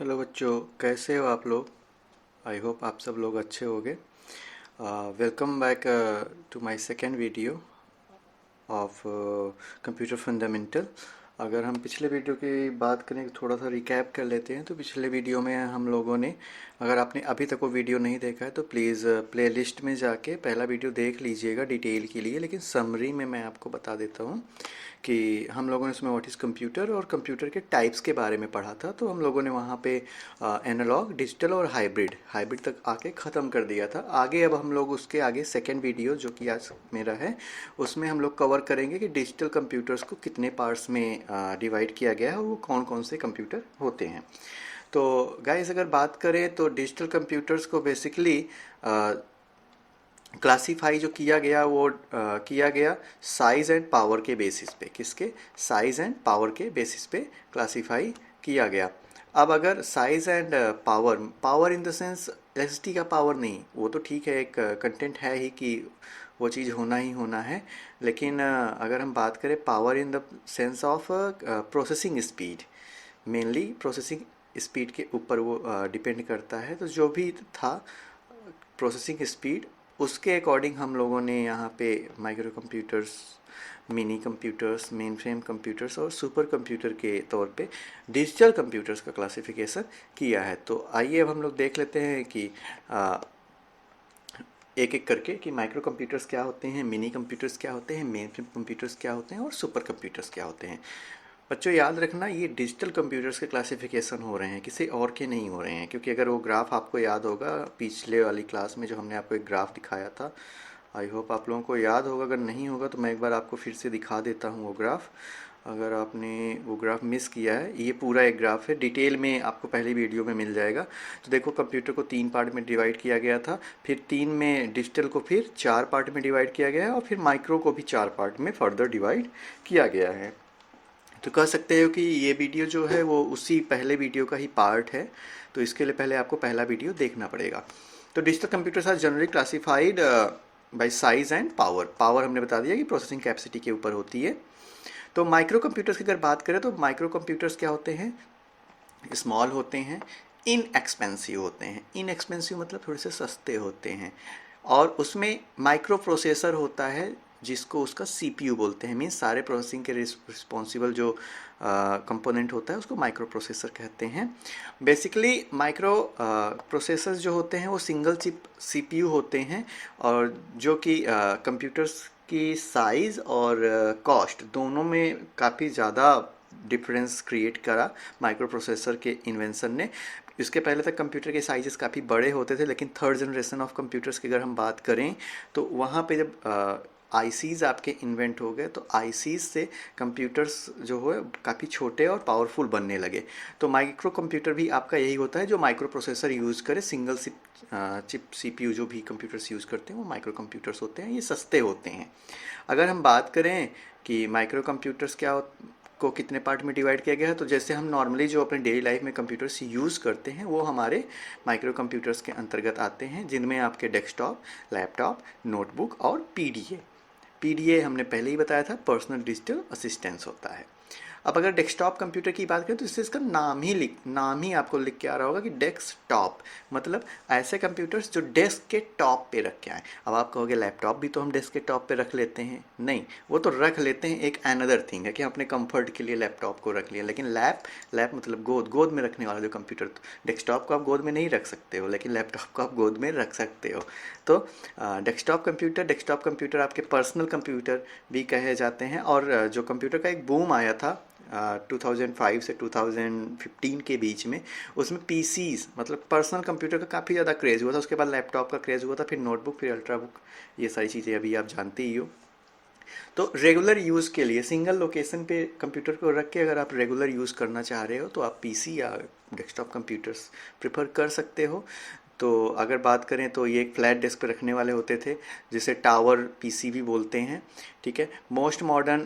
Hello बच्चों, कैसे हो आप लोग। आई होप आप सब लोग अच्छे होंगे। Welcome back to my second video of computer fundamental. अगर हम पिछले वीडियो की बात करें, थोड़ा सा रिकैप कर लेते हैं। तो पिछले वीडियो में हम लोगों ने, अगर आपने अभी तक वो वीडियो नहीं देखा है तो प्लीज़ प्लेलिस्ट में जाके पहला वीडियो देख लीजिएगा डिटेल के लिए। लेकिन समरी में मैं आपको बता देता हूँ कि हम लोगों ने उसमें व्हाट इज़ कंप्यूटर और कंप्यूटर के टाइप्स के बारे में पढ़ा था। तो हम लोगों ने वहाँ पे एनालॉग, डिजिटल और हाइब्रिड तक आके ख़त्म कर दिया था। आगे अब हम लोग उसके आगे सेकेंड वीडियो जो कि आज मेरा है, उसमें हम लोग कवर करेंगे कि डिजिटल कंप्यूटर्स को कितने पार्ट्स में डिवाइड किया गया है और वो कौन कौन से कंप्यूटर होते हैं। तो गाइस, अगर बात करें तो डिजिटल कंप्यूटर्स को बेसिकली क्लासीफाई जो किया गया वो किया गया साइज़ एंड पावर के बेसिस पे। किसके? साइज़ एंड पावर के बेसिस पे क्लासीफाई किया गया। अब अगर size and power, power in the sense electricity का पावर नहीं, वो तो ठीक है, एक कंटेंट है ही कि वो चीज़ होना ही होना है। लेकिन अगर हम बात करें power in the sense of processing speed, mainly processing speed के ऊपर वो डिपेंड करता है। तो जो भी था प्रोसेसिंग स्पीड, उसके अकॉर्डिंग हम लोगों ने यहाँ पे micro computers, mini computers, main frame computers और सुपर कंप्यूटर के तौर पे डिजिटल कंप्यूटर्स का क्लासिफिकेशन किया है। तो आइए अब हम लोग देख लेते हैं कि एक एक करके कि माइक्रो कंप्यूटर्स क्या होते हैं, मिनी कंप्यूटर्स क्या होते हैं, मेन फ्रेम कंप्यूटर्स क्या होते हैं और सुपर कंप्यूटर्स क्या होते हैं। बच्चों याद रखना, ये डिजिटल कंप्यूटर्स के क्लासिफिकेशन हो रहे हैं, किसी और के नहीं हो रहे हैं। क्योंकि अगर वो ग्राफ आपको याद होगा पिछले वाली क्लास में जो हमने आपको एक ग्राफ दिखाया था, आई होप आप लोगों को याद होगा। अगर नहीं होगा तो मैं एक बार आपको फिर से दिखा देता हूँ वो ग्राफ। अगर आपने वो ग्राफ मिस किया है, ये पूरा एक ग्राफ है, डिटेल में आपको पहली वीडियो में मिल जाएगा। तो देखो, कंप्यूटर को 3 पार्ट में डिवाइड किया गया था, फिर 3 में डिजिटल को फिर 4 पार्ट में डिवाइड किया गया है और फिर माइक्रो को भी 4 पार्ट में फर्दर डिवाइड किया गया है। तो कह सकते हो कि ये वीडियो जो है वो उसी पहले वीडियो का ही पार्ट है। तो इसके लिए पहले आपको पहला वीडियो देखना पड़ेगा। तो digital computers are generally classified by size and power. Power हमने बता दिया कि प्रोसेसिंग कैपेसिटी के ऊपर होती है। तो माइक्रो कंप्यूटर्स की अगर बात करें तो माइक्रो कंप्यूटर्स क्या होते हैं? स्मॉल होते हैं, इनएक्सपेंसिव होते हैं। इनएक्सपेंसिव मतलब थोड़े से सस्ते होते हैं। और उसमें माइक्रो प्रोसेसर होता है जिसको उसका सीपीयू बोलते हैं। मीन्स सारे प्रोसेसिंग के रिस्पॉन्सिबल जो कंपोनेंट होता है उसको माइक्रो प्रोसेसर कहते हैं। बेसिकली माइक्रो प्रोसेसर्स जो होते हैं वो सिंगल चिप सीपीयू होते हैं, और जो कि कंप्यूटर्स की साइज़ और कॉस्ट दोनों में काफ़ी ज़्यादा डिफरेंस क्रिएट करा माइक्रो प्रोसेसर के इन्वेंशन ने। इसके पहले तक कंप्यूटर के साइजेस काफ़ी बड़े होते थे, लेकिन थर्ड जनरेशन ऑफ कंप्यूटर्स की अगर हम बात करें तो वहाँ पे जब आईसीज़ आपके इन्वेंट हो गए तो आईसीज़ से कंप्यूटर्स जो है काफ़ी छोटे और पावरफुल बनने लगे। तो माइक्रो कंप्यूटर भी आपका यही होता है जो माइक्रो प्रोसेसर यूज़ करे। सिंगल चिप सीपीयू जो भी कंप्यूटर्स यूज़ करते हैं वो माइक्रो कंप्यूटर्स होते हैं, ये सस्ते होते हैं। अगर हम बात करें कि माइक्रो कंप्यूटर्स को कितने पार्ट में डिवाइड किया गया है, तो जैसे हम नॉर्मली जो अपने डेली लाइफ में कंप्यूटर्स यूज़ करते हैं वो हमारे माइक्रो कंप्यूटर्स के अंतर्गत आते हैं, जिनमें आपके डेस्कटॉप, लैपटॉप, नोटबुक और पीडीए। पीडीए हमने पहले ही बताया था, पर्सनल डिजिटल असिस्टेंस होता है। अब अगर डेस्कटॉप कंप्यूटर की बात करें तो इससे इसका नाम ही आपको लिख के आ रहा होगा कि डेस्कटॉप, मतलब ऐसे कंप्यूटर्स जो डेस्क के टॉप पे रख के आए। अब आप कहोगे लैपटॉप भी तो हम डेस्क के टॉप पे रख लेते हैं। नहीं, वो तो रख लेते हैं, एक अनदर थिंग है कि अपने कंफर्ट के लिए लैपटॉप को रख लिया। लेकिन लैप मतलब गोद में रखने वाला जो कंप्यूटर, डेस्कटॉप को आप गोद में नहीं रख सकते हो, लेकिन लैपटॉप को आप गोद में रख सकते हो। तो डेस्कटॉप कंप्यूटर आपके पर्सनल कंप्यूटर भी कहे जाते हैं। और जो कंप्यूटर का एक बूम आया था 2005 से 2015 के बीच में, उसमें पीसीज मतलब पर्सनल कंप्यूटर का काफ़ी ज़्यादा क्रेज़ हुआ था। उसके बाद लैपटॉप का क्रेज़ हुआ था, फिर नोटबुक, फिर अल्ट्राबुक, ये सारी चीज़ें अभी आप जानते ही हो। तो रेगुलर यूज़ के लिए सिंगल लोकेशन पे कंप्यूटर को रख के अगर आप रेगुलर यूज़ करना चाह रहे हो तो आप पीसी या डेस्कटॉप कंप्यूटर्स प्रेफर कर सकते हो। तो अगर बात करें तो ये एक फ्लैट डेस्क पे रखने वाले होते थे, जिसे टावर पीसी भी बोलते हैं। ठीक है, मोस्ट मॉडर्न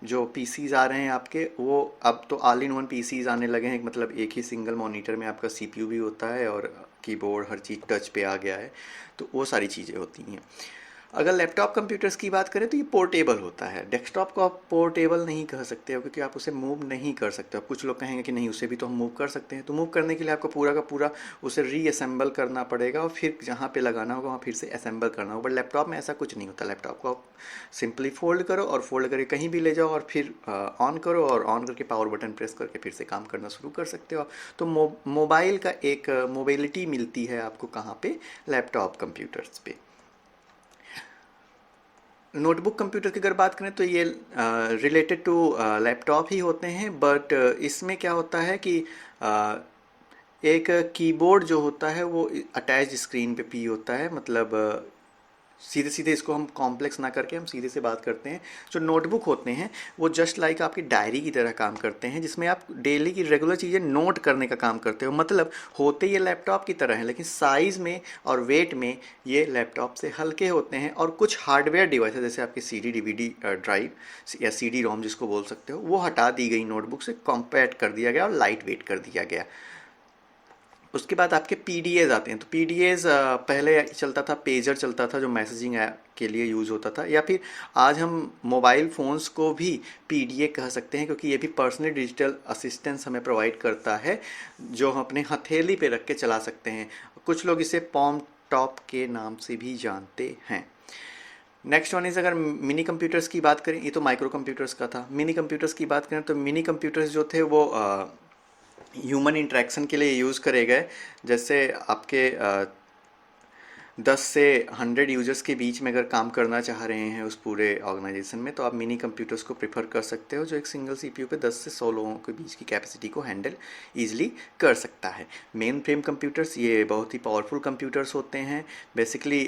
जो पीसीज आ रहे हैं आपके, वो अब तो ऑल इन वन पीसीज आने लगे हैं। मतलब एक ही सिंगल मॉनिटर में आपका सीपीयू भी होता है और कीबोर्ड, हर चीज़ टच पे आ गया है। तो वो सारी चीज़ें होती हैं। अगर लैपटॉप कंप्यूटर्स की बात करें तो ये पोर्टेबल होता है। डेस्कटॉप को आप पोर्टेबल नहीं कह सकते हो क्योंकि आप उसे मूव नहीं कर सकते हो। कुछ लोग कहेंगे कि नहीं, उसे भी तो हम मूव कर सकते हैं। तो मूव करने के लिए आपको पूरा का पूरा उसे रीअसेंबल करना पड़ेगा और फिर जहाँ पे लगाना होगा वहाँ फिर से असेंबल करना होगा। बट लैपटॉप में ऐसा कुछ नहीं होता। लैपटॉप को आप सिंपली फोल्ड करो और फोल्ड करके कहीं भी ले जाओ और फिर ऑन करो और ऑन करके पावर बटन प्रेस करके फिर से काम करना शुरू कर सकते हो। तो मोबाइल का एक मोबिलिटी मिलती है आपको कहाँ पे, लैपटॉप कंप्यूटर्स पे। नोटबुक कंप्यूटर की अगर बात करें तो ये रिलेटेड टू लैपटॉप ही होते हैं, बट इसमें क्या होता है कि अ, एक कीबोर्ड जो होता है वो अटैच स्क्रीन पे भी होता है। मतलब सीधे सीधे इसको हम कॉम्प्लेक्स ना करके हम सीधे से बात करते हैं। जो नोटबुक होते हैं वो जस्ट लाइक आपकी डायरी की तरह काम करते हैं, जिसमें आप डेली की रेगुलर चीज़ें नोट करने का काम करते हो। मतलब होते ये लैपटॉप की तरह हैं, लेकिन साइज़ में और वेट में ये लैपटॉप से हल्के होते हैं। और कुछ हार्डवेयर डिवाइस जैसे आपकी CD DVD ड्राइव या CD ROM जिसको बोल सकते हो, वो हटा दी गई, नोटबुक से कॉम्पैक्ट कर दिया गया और लाइट वेट कर दिया गया। उसके बाद आपके PDAs आते हैं। तो PDAs पहले चलता था, पेजर चलता था जो मैसेजिंग ऐप के लिए यूज़ होता था, या फिर आज हम मोबाइल फ़ोन्स को भी PDA कह सकते हैं क्योंकि ये भी पर्सनल डिजिटल असिस्टेंस हमें प्रोवाइड करता है जो हम अपने हथेली पे रख के चला सकते हैं। कुछ लोग इसे पॉम टॉप के नाम से भी जानते हैं। नेक्स्ट वन इज़, अगर मिनी कंप्यूटर्स की बात करें, ये तो माइक्रो कंप्यूटर्स का था। मिनी कंप्यूटर्स की बात करें तो मिनी कंप्यूटर्स जो थे वो ह्यूमन इंटरेक्शन के लिए यूज़ करे गए। जैसे आपके 10 से 100 यूजर्स के बीच में अगर काम करना चाह रहे हैं उस पूरे ऑर्गेनाइजेशन में, तो आप मिनी कंप्यूटर्स को प्रेफर कर सकते हो जो एक सिंगल CPU पे 10 से 100 लोगों के बीच की कैपेसिटी को हैंडल ईजिली कर सकता है। मेन फ्रेम कंप्यूटर्स ये बहुत ही पावरफुल कंप्यूटर्स होते हैं। Basically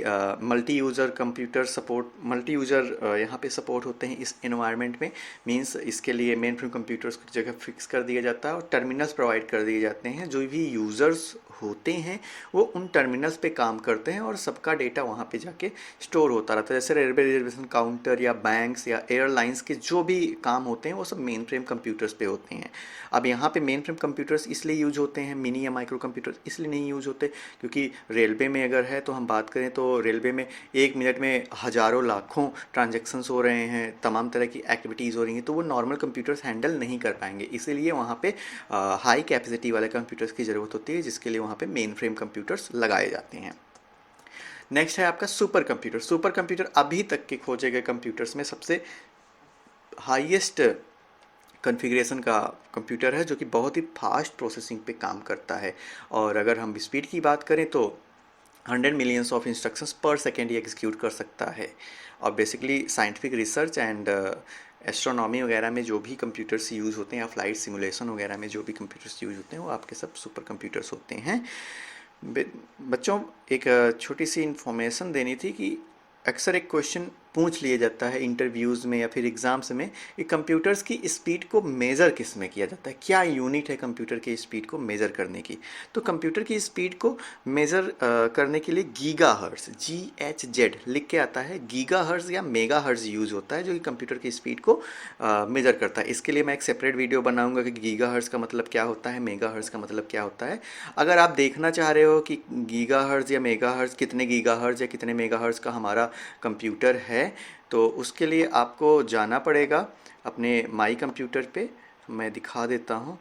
multi user computer support, multi user यहाँ पे सपोर्ट होते हैं इस एनवायरनमेंट में। मींस इसके लिए मेन फ्रेम कंप्यूटर्स की जगह फिक्स कर दिया जाता है और टर्मिनल्स प्रोवाइड कर दिए जाते हैं। जो भी यूज़र्स होते हैं वो उन टर्मिनल्स पे काम करते हैं और सबका डेटा वहाँ पे जाके स्टोर होता रहता है। जैसे रेलवे रिजर्वेशन काउंटर या बैंक्स या एयरलाइंस के जो भी काम होते हैं वो सब मेन फ्रेम कंप्यूटर्स पे होते हैं। अब यहाँ पे मेन फ्रेम कंप्यूटर्स इसलिए यूज होते हैं, मिनी या माइक्रो कंप्यूटर्स इसलिए नहीं यूज होते क्योंकि रेलवे में अगर है तो हम बात करें तो रेलवे में 1 मिनट में हज़ारों लाखों ट्रांजेक्शन्स हो रहे हैं, तमाम तरह की एक्टिविटीज़ हो रही हैं, तो वो नॉर्मल कंप्यूटर्स हैंडल नहीं कर पाएंगे। इसीलिए वहाँ पे हाई कैपेसिटी वाले कंप्यूटर्स की ज़रूरत होती है, जिसके लिए वहाँ पे मेन फ्रेम कंप्यूटर्स लगाए जाते हैं। नेक्स्ट है आपका सुपर कंप्यूटर। सुपर कंप्यूटर अभी तक के खोजे गए कंप्यूटर्स में सबसे हाईएस्ट कॉन्फ़िगरेशन का कंप्यूटर है जो कि बहुत ही फास्ट प्रोसेसिंग पे काम करता है। और अगर हम स्पीड की बात करें तो 100 मिलियंस ऑफ इंस्ट्रक्शंस पर सेकेंड ये एग्जीक्यूट कर सकता है। और basically scientific research and astronomy वगैरह में जो भी कंप्यूटर्स यूज़ होते हैं या फ्लाइट सिमुलेशन वगैरह में जो भी कंप्यूटर्स यूज़ होते हैं वो आपके सब सुपर कंप्यूटर्स होते हैं। बच्चों, एक छोटी सी इन्फॉर्मेशन देनी थी कि अक्सर एक क्वेश्चन पूछ लिया जाता है इंटरव्यूज़ में या फिर एग्ज़ाम्स में कि कंप्यूटर्स की स्पीड को मेज़र किस में किया जाता है, क्या यूनिट है कंप्यूटर की स्पीड को मेज़र करने की। तो कंप्यूटर की स्पीड को मेज़र करने के लिए गीगाहर्ट्ज़, GHZ लिख के आता है, गीगाहर्ट्ज़ या मेगाहर्ट्ज़ यूज़ होता है जो कि कंप्यूटर की स्पीड को मेज़र करता है। इसके लिए मैं एक सेपरेट वीडियो बनाऊंगा कि गीगाहर्ट्ज़ का मतलब क्या होता है, मेगाहर्ट्ज़ का मतलब क्या होता है। अगर आप देखना चाह रहे हो कि गीगाहर्ट्ज़ या मेगाहर्ट्ज़, कितने गीगाहर्ट्ज़ या कितने मेगाहर्ट्ज़ का हमारा कंप्यूटर है, तो उसके लिए आपको जाना पड़ेगा अपने माई कंप्यूटर पे। मैं दिखा देता हूँ।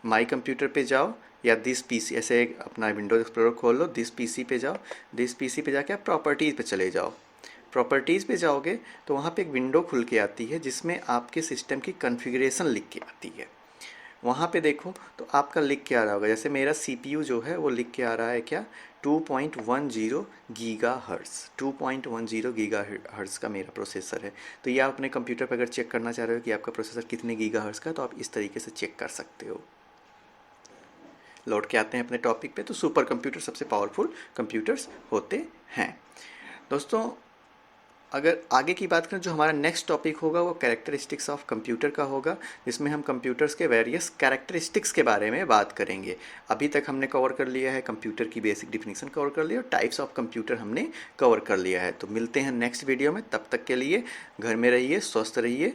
माई कंप्यूटर पे जाओ या दिस PC, ऐसे अपना विंडोज एक्सप्लोरर खोल लो, दिस PC पे जाओ। दिस PC पे जाके आप प्रॉपर्टीज़ पे चले जाओ। प्रॉपर्टीज़ पे जाओगे तो वहाँ पे एक विंडो खुल के आती है जिसमें आपके सिस्टम की कॉन्फ़िगरेशन लिख के आती है। वहाँ पे देखो तो आपका लिख के आ रहा होगा, जैसे मेरा CPU जो है वो लिख के आ रहा है क्या, 2.10 गीगाहर्ट्ज़, 2.10 गीगाहर्ट्ज़ का मेरा प्रोसेसर है। तो ये आप अपने कंप्यूटर पर अगर चेक करना चाह रहे हो कि आपका प्रोसेसर कितने गीगाहर्ट्ज़ का है, तो आप इस तरीके से चेक कर सकते हो। लौट के आते हैं अपने टॉपिक पे। तो सुपर कंप्यूटर सबसे पावरफुल कंप्यूटर्स होते हैं। दोस्तों, अगर आगे की बात करें, जो हमारा नेक्स्ट टॉपिक होगा वो कैरेक्टरिस्टिक्स ऑफ कंप्यूटर का होगा, जिसमें हम कंप्यूटर्स के वेरियस कैरेक्टरिस्टिक्स के बारे में बात करेंगे। अभी तक हमने कवर कर लिया है कंप्यूटर की बेसिक डिफिनीशन कवर कर लिया और टाइप्स ऑफ कंप्यूटर हमने कवर कर लिया है। तो मिलते हैं नेक्स्ट वीडियो में, तब तक के लिए घर में रहिए, स्वस्थ रहिए,